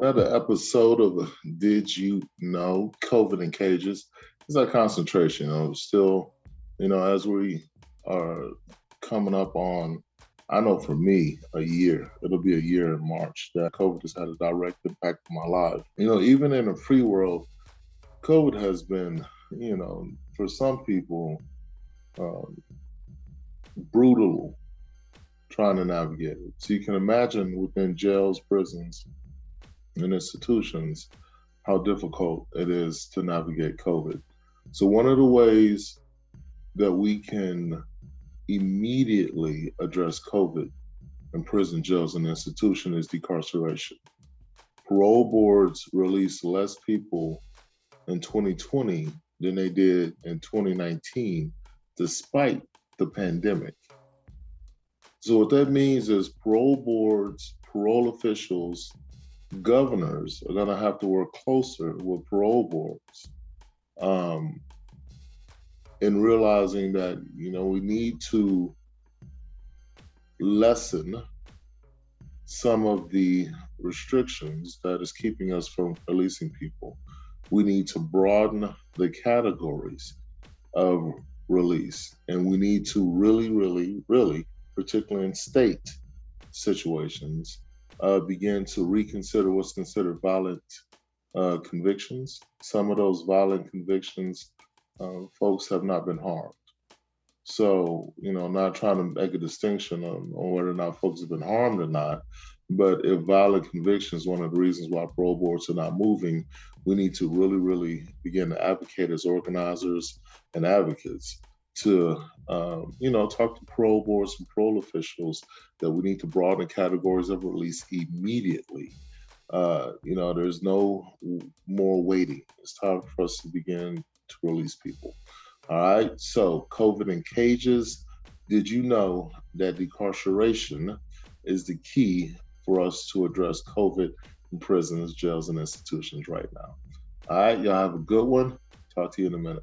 Another episode of Did You Know? COVID in Cages. It's our concentration. Still, as we are coming up on, I know for me, a year. It'll be a year in March that COVID has had a direct impact on my life. Even in a free world, COVID has been, for some people, um, brutal trying to navigate it. So you can imagine within jails, prisons, and institutions how difficult it is to navigate COVID. So one of the ways that we can immediately address COVID in prison, jails, and institutions is decarceration. Parole boards released less people in 2020 than they did in 2019, despite the pandemic. So what that means is parole boards, parole officials, governors are going to have to work closer with parole boards in realizing that, we need to lessen some of the restrictions that is keeping us from releasing people. We need to broaden the categories of release, and we need to really, particularly in state situations, begin to reconsider what's considered violent convictions. Some of those violent convictions, folks have not been harmed. So, not trying to make a distinction on whether or not folks have been harmed or not, but if violent convictions, one of the reasons why parole boards are not moving, we need to really begin to advocate as organizers and advocates to, talk to parole boards and parole officials that we need to broaden categories of release immediately. There's no more waiting. It's time for us to begin to release people. All right. So COVID in cages. Did you know that decarceration is the key for us to address COVID in prisons, jails, and institutions right now? All right. Y'all have a good one. Talk to you in a minute.